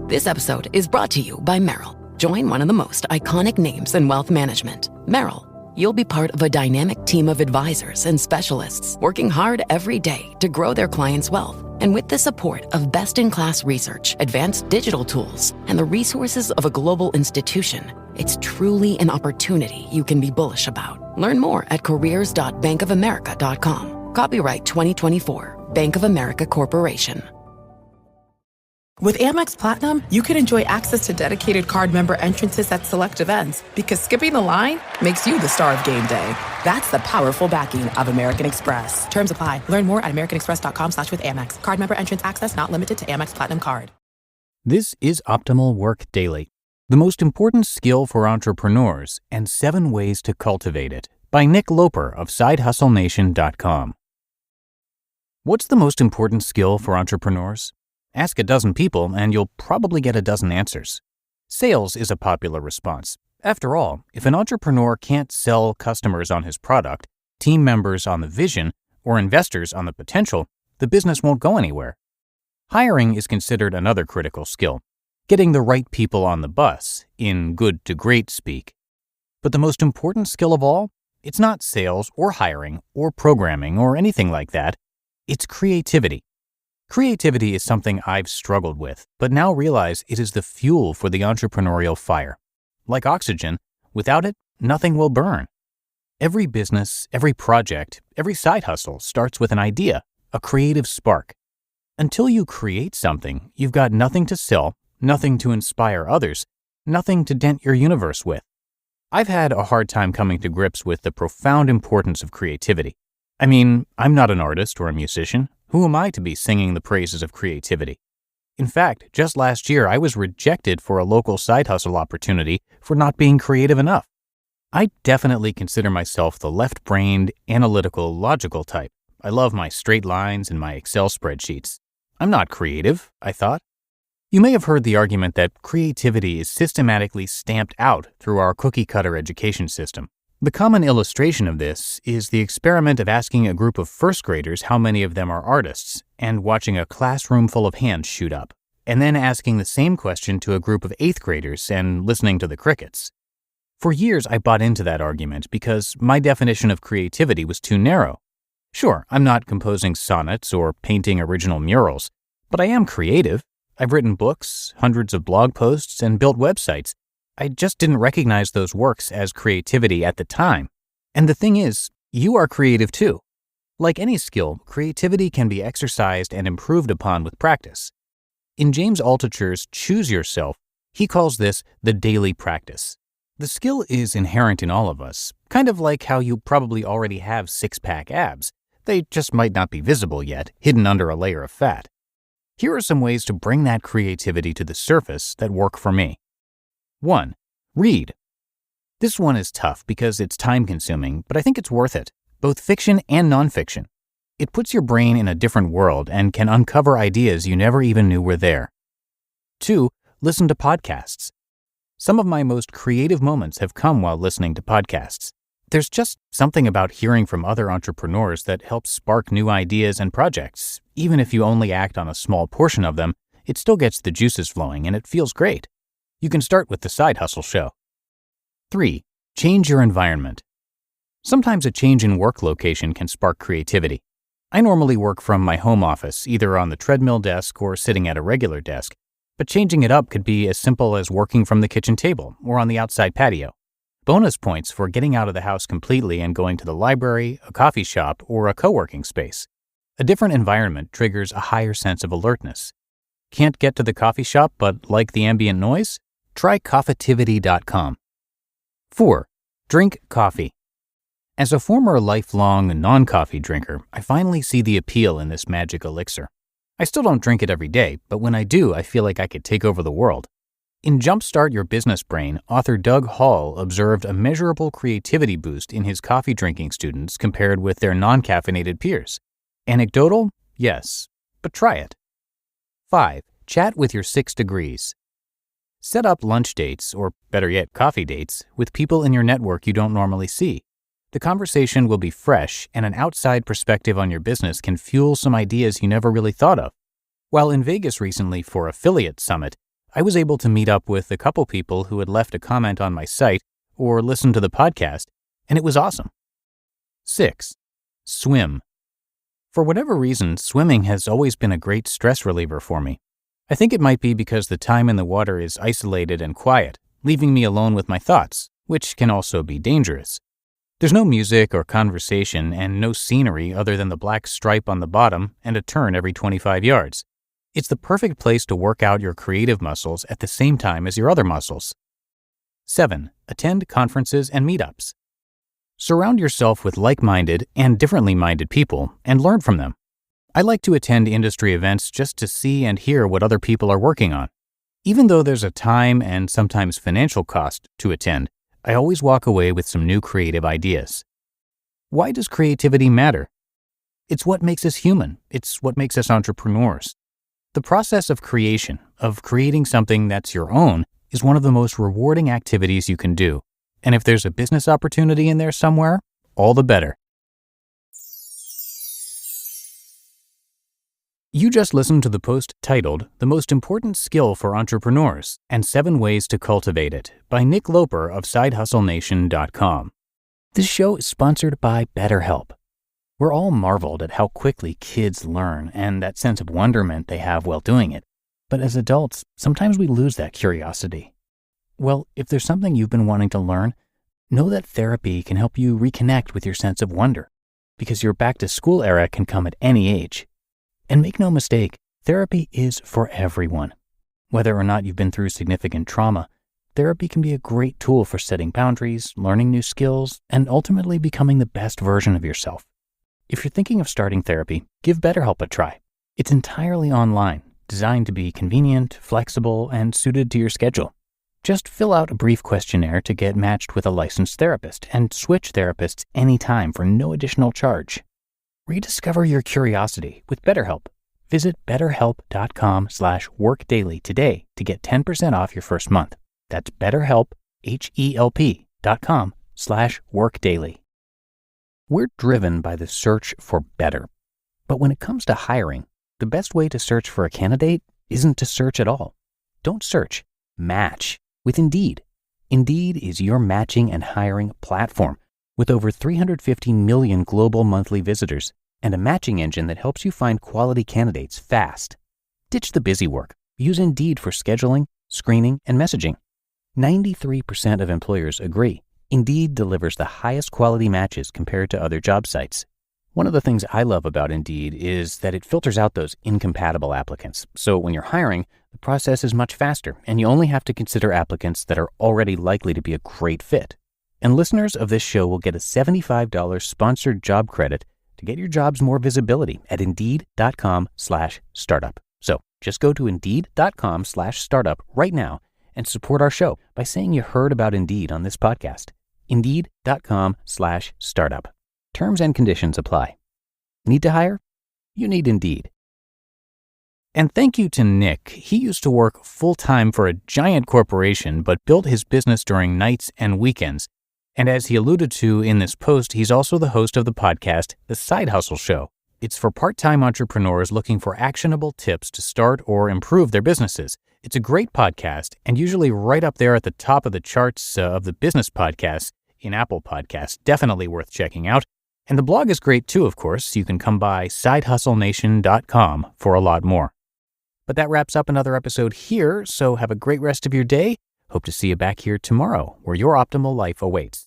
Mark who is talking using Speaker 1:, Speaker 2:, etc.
Speaker 1: This episode is brought to you by Merrill. Join one of the most iconic names in wealth management, Merrill. You'll be part of a dynamic team of advisors and specialists working hard every day to grow their clients' wealth. And with the support of best-in-class research, advanced digital tools, and the resources of a global institution, it's truly an opportunity you can be bullish about. Learn more at careers.bankofamerica.com. Copyright 2024, Bank of America Corporation.
Speaker 2: With Amex Platinum, you can enjoy access to dedicated card member entrances at select events because skipping the line makes you the star of game day. That's the powerful backing of American Express. Terms apply. Learn more at americanexpress.com/withAmex. Card member entrance access not limited to Amex Platinum Card.
Speaker 3: This is Optimal Work Daily, the most important skill for entrepreneurs and 7 ways to cultivate it, by Nick Loper of SideHustleNation.com. What's the most important skill for entrepreneurs? Ask a dozen people and you'll probably get a dozen answers. Sales is a popular response. After all, if an entrepreneur can't sell customers on his product, team members on the vision, or investors on the potential, the business won't go anywhere. Hiring is considered another critical skill, getting the right people on the bus, in good to great speak. But the most important skill of all? It's not sales or hiring or programming or anything like that. It's creativity. Creativity is something I've struggled with, but now realize it is the fuel for the entrepreneurial fire. Like oxygen, without it, nothing will burn. Every business, every project, every side hustle starts with an idea, a creative spark. Until you create something, you've got nothing to sell, nothing to inspire others, nothing to dent your universe with. I've had a hard time coming to grips with the profound importance of creativity. I mean, I'm not an artist or a musician. Who am I to be singing the praises of creativity? In fact, just last year, I was rejected for a local side hustle opportunity for not being creative enough. I definitely consider myself the left-brained, analytical, logical type. I love my straight lines and my Excel spreadsheets. I'm not creative, I thought. You may have heard the argument that creativity is systematically stamped out through our cookie-cutter education system. The common illustration of this is the experiment of asking a group of first graders how many of them are artists and watching a classroom full of hands shoot up, and then asking the same question to a group of 8th graders and listening to the crickets. For years, I bought into that argument because my definition of creativity was too narrow. Sure, I'm not composing sonnets or painting original murals, but I am creative. I've written books, hundreds of blog posts, and built websites. I just didn't recognize those works as creativity at the time. And the thing is, you are creative too. Like any skill, creativity can be exercised and improved upon with practice. In James Altucher's Choose Yourself, he calls this the daily practice. The skill is inherent in all of us, kind of like how you probably already have six-pack abs. They just might not be visible yet, hidden under a layer of fat. Here are some ways to bring that creativity to the surface that work for me. 1. Read. This one is tough because it's time-consuming, but I think it's worth it, both fiction and nonfiction. It puts your brain in a different world and can uncover ideas you never even knew were there. 2. Listen to podcasts. Some of my most creative moments have come while listening to podcasts. There's just something about hearing from other entrepreneurs that helps spark new ideas and projects. Even if you only act on a small portion of them, it still gets the juices flowing and it feels great. You can start with the Side Hustle Show. 3. Change your environment. Sometimes a change in work location can spark creativity. I normally work from my home office, either on the treadmill desk or sitting at a regular desk, but changing it up could be as simple as working from the kitchen table or on the outside patio. Bonus points for getting out of the house completely and going to the library, a coffee shop, or a co-working space. A different environment triggers a higher sense of alertness. Can't get to the coffee shop but like the ambient noise? Try Cultivate.com. 4. Drink coffee. As a former lifelong non-coffee drinker, I finally see the appeal in this magic elixir. I still don't drink it every day, but when I do, I feel like I could take over the world. In Jumpstart Your Business Brain, author Doug Hall observed a measurable creativity boost in his coffee drinking students compared with their non-caffeinated peers. Anecdotal? Yes, but try it. 5. Chat with your 6 degrees. Set up lunch dates, or better yet, coffee dates, with people in your network you don't normally see. The conversation will be fresh, and an outside perspective on your business can fuel some ideas you never really thought of. While in Vegas recently for Affiliate Summit, I was able to meet up with a couple people who had left a comment on my site or listened to the podcast, and it was awesome. 6. Swim. For whatever reason, swimming has always been a great stress reliever for me. I think it might be because the time in the water is isolated and quiet, leaving me alone with my thoughts, which can also be dangerous. There's no music or conversation and no scenery other than the black stripe on the bottom and a turn every 25 yards. It's the perfect place to work out your creative muscles at the same time as your other muscles. 7. Attend conferences and meetups. Surround yourself with like-minded and differently minded people and learn from them. I like to attend industry events just to see and hear what other people are working on. Even though there's a time and sometimes financial cost to attend, I always walk away with some new creative ideas. Why does creativity matter? It's what makes us human. It's what makes us entrepreneurs. The process of creation, of creating something that's your own, is one of the most rewarding activities you can do. And if there's a business opportunity in there somewhere, all the better. You just listened to the post titled "The Most Important Skill for Entrepreneurs and 7 Ways to Cultivate It" by Nick Loper of SideHustleNation.com. This show is sponsored by BetterHelp. We're all marveled at how quickly kids learn and that sense of wonderment they have while doing it. But as adults, sometimes we lose that curiosity. Well, if there's something you've been wanting to learn, know that therapy can help you reconnect with your sense of wonder, because your back-to-school era can come at any age. And make no mistake, therapy is for everyone. Whether or not you've been through significant trauma, therapy can be a great tool for setting boundaries, learning new skills, and ultimately becoming the best version of yourself. If you're thinking of starting therapy, give BetterHelp a try. It's entirely online, designed to be convenient, flexible, and suited to your schedule. Just fill out a brief questionnaire to get matched with a licensed therapist and switch therapists anytime for no additional charge. Rediscover your curiosity with BetterHelp. Visit betterhelp.com/workdaily today to get 10% off your first month. That's BetterHelp, HELP.com/workdaily. We're driven by the search for better. But when it comes to hiring, the best way to search for a candidate isn't to search at all. Don't search, match with Indeed. Indeed is your matching and hiring platform with over 350 million global monthly visitors and a matching engine that helps you find quality candidates fast. Ditch the busy work. Use Indeed for scheduling, screening, and messaging. 93% of employers agree Indeed delivers the highest quality matches compared to other job sites. One of the things I love about Indeed is that it filters out those incompatible applicants. So when you're hiring, the process is much faster, and you only have to consider applicants that are already likely to be a great fit. And listeners of this show will get a $75 sponsored job credit to get your jobs more visibility at Indeed.com/startup. So just go to Indeed.com/startup right now and support our show by saying you heard about Indeed on this podcast. Indeed.com/startup. Terms and conditions apply. Need to hire? You need Indeed. And thank you to Nick. He used to work full-time for a giant corporation, but built his business during nights and weekends. And as he alluded to in this post, he's also the host of the podcast, The Side Hustle Show. It's for part-time entrepreneurs looking for actionable tips to start or improve their businesses. It's a great podcast and usually right up there at the top of the charts of the business podcasts in Apple Podcasts. Definitely worth checking out. And the blog is great too, of course. You can come by SideHustleNation.com for a lot more. But that wraps up another episode here, so have a great rest of your day. Hope to see you back here tomorrow, where your optimal life awaits.